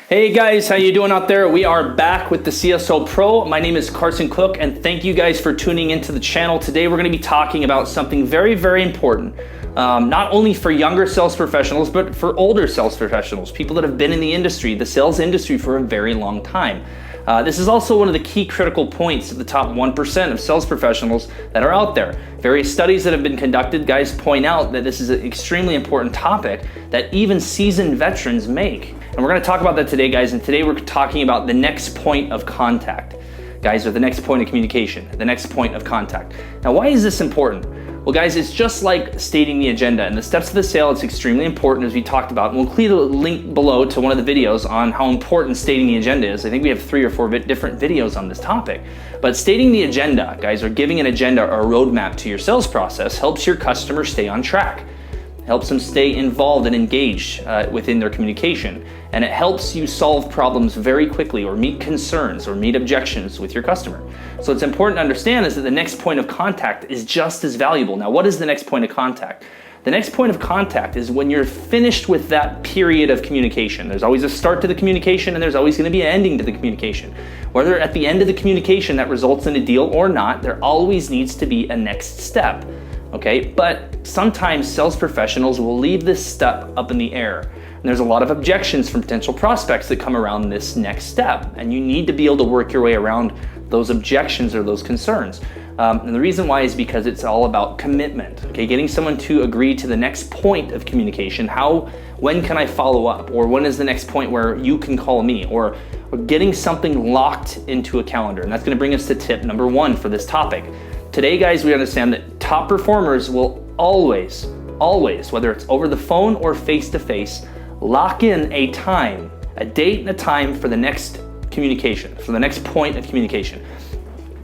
Hey guys, how you doing out there? We are back with the CSO Pro. My name is Carson Cook, and thank you guys for tuning into the channel. Today we're going to be talking about something very, very important, not only for younger sales professionals, but for older sales professionals, people that have been in the industry, the sales industry, for a very long time. This is also one of the key critical points of the top 1% of sales professionals that are out there. Various studies that have been conducted, guys, point out that this is an extremely important topic that even seasoned veterans make. And we're going to talk about that today, guys. And today we're talking about the next point of contact, guys, or the next point of communication, the next point of contact. Now, why is this important? Well, guys, it's just like stating the agenda. And the steps of the sale, it's extremely important, as we talked about. And we'll include a link below to one of the videos on how important stating the agenda is. I think we have 3 or 4 different videos on this topic. But stating the agenda, guys, or giving an agenda or a roadmap to your sales process helps your customer stay on track. Helps them stay involved and engaged within their communication. And it helps you solve problems very quickly, or meet concerns or meet objections with your customer. So it's important to understand is that the next point of contact is just as valuable. Now, what is the next point of contact? The next point of contact is when you're finished with that period of communication. There's always a start to the communication, and there's always going to be an ending to the communication. Whether at the end of the communication that results in a deal or not, there always needs to be a next step. Okay, but sometimes sales professionals will leave this step up in the air. And there's a lot of objections from potential prospects that come around this next step. And you need to be able to work your way around those objections or those concerns. And the reason why is because it's all about commitment. Okay, getting someone to agree to the next point of communication. When can I follow up? Or when is the next point where you can call me? Or getting something locked into a calendar. And that's going to bring us to tip number 1 for this topic. Today, guys, we understand that top performers will always, whether it's over the phone or face-to-face, lock in a time, a date and a time for the next communication, for the next point of communication.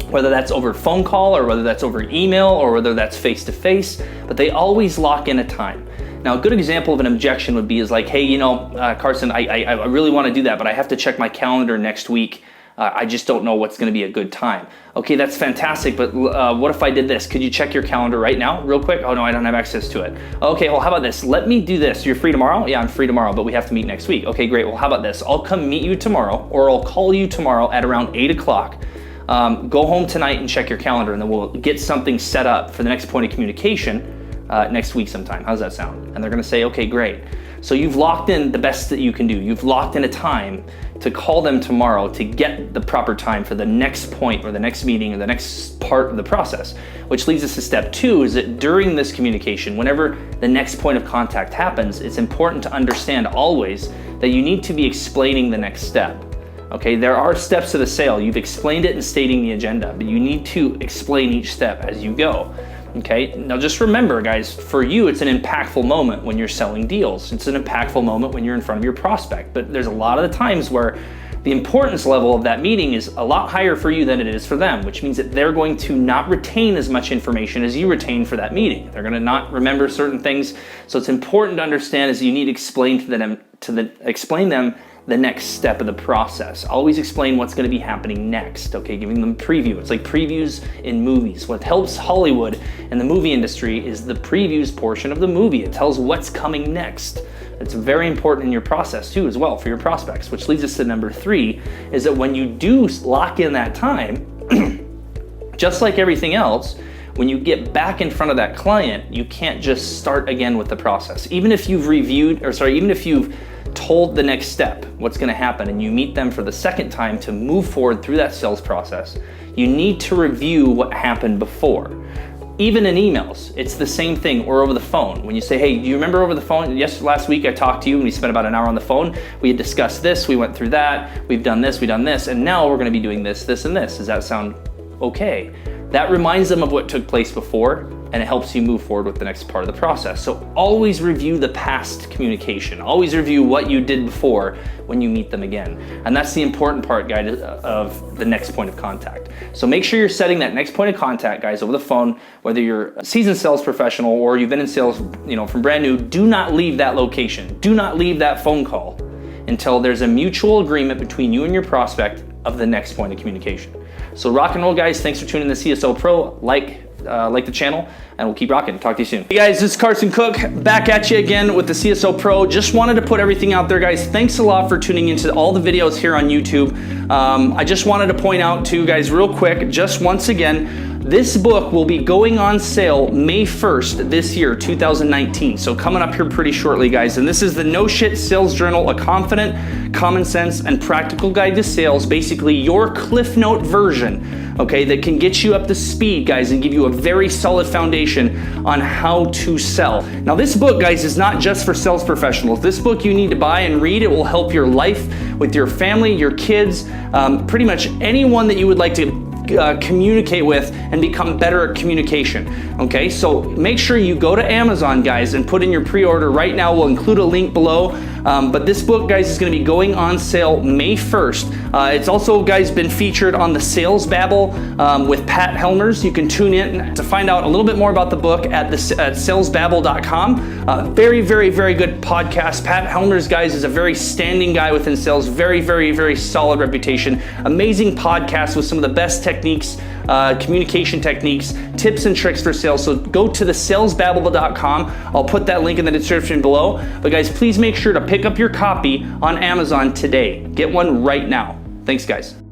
Whether that's over phone call, or whether that's over email, or whether that's face-to-face, but they always lock in a time. Now, a good example of an objection would be like, hey, Carson, I really want to do that, but I have to check my calendar next week. I just don't know what's going to be a good time. Okay, that's fantastic, but what if I did this? Could you check your calendar right now, real quick? Oh no, I don't have access to it. Okay, well, how about this? Let me do this. You're free tomorrow? Yeah, I'm free tomorrow, but we have to meet next week. Okay, great. Well, how about this? I'll come meet you tomorrow, or I'll call you tomorrow at around 8 o'clock. Go home tonight and check your calendar, and then we'll get something set up for the next point of communication next week sometime. How's that sound? And they're going to say, okay, great. So you've locked in the best that you can do. You've locked in a time to call them tomorrow to get the proper time for the next point or the next meeting or the next part of the process. Which leads us to step 2, is that during this communication, whenever the next point of contact happens, it's important to understand always that you need to be explaining the next step. Okay, there are steps to the sale. You've explained it in stating the agenda, but you need to explain each step as you go. Okay, now just remember, guys, for you, it's an impactful moment when you're selling deals. It's an impactful moment when you're in front of your prospect. But there's a lot of the times where the importance level of that meeting is a lot higher for you than it is for them, which means that they're going to not retain as much information as you retain for that meeting. They're going to not remember certain things. So it's important to understand is you need to explain them the next step of the process. Always explain what's going to be happening next, okay? Giving them preview. It's like previews in movies. What helps Hollywood and the movie industry is the previews portion of the movie. It tells what's coming next. It's very important in your process too, as well, for your prospects, which leads us to number 3, is that when you do lock in that time, just like everything else, when you get back in front of that client, you can't just start again with the process. Even if you've told the next step, what's going to happen, and you meet them for the second time to move forward through that sales process, you need to review what happened before. Even in emails, it's the same thing, or over the phone. When you say, hey, do you remember over the phone? Yes, last week I talked to you and we spent about an hour on the phone. We had discussed this, we went through that, we've done this, and now we're going to be doing this, this, and this. Does that sound okay? That reminds them of what took place before, and it helps you move forward with the next part of the process. So always review the past communication. Always review what you did before when you meet them again. And that's the important part, guys, of the next point of contact. So make sure you're setting that next point of contact, guys, over the phone, whether you're a seasoned sales professional or you've been in sales, from brand new. Do not leave that location. Do not leave that phone call until there's a mutual agreement between you and your prospect of the next point of communication. So rock and roll, guys. Thanks for tuning in to CSO Pro. Like, like the channel, and we'll keep rocking. Talk to you soon. Hey guys, this is Carson Cook, back at you again with the CSO Pro. Just wanted to put everything out there, guys. Thanks a lot for tuning into all the videos here on YouTube. I just wanted to point out to you guys real quick, just once again, this book will be going on sale May 1st this year, 2019. So coming up here pretty shortly, guys. And this is the No Shit Sales Journal, a confident, common sense, and practical guide to sales. Basically your Cliff Note version, okay, that can get you up to speed, guys, and give you a very solid foundation on how to sell. Now this book, guys, is not just for sales professionals. This book you need to buy and read. It will help your life with your family, your kids, pretty much anyone that you would like to communicate with and become better at communication. Okay, so make sure you go to Amazon, guys, and put in your pre-order right now. We'll include a link below. But this book, guys, is going to be going on sale May 1st. It's also, guys, been featured on the Sales Babble with Pat Helmers. You can tune in to find out a little bit more about the book at salesbabble.com. Very, very, very good podcast. Pat Helmers, guys, is a very standing guy within sales. Very, very, very solid reputation. Amazing podcast with some of the best techniques, communication techniques, tips and tricks for sales. So go to the salesbabble.com. I'll put that link in the description below. But guys, please make sure to pick up your copy on Amazon today. Get one right now. Thanks, guys.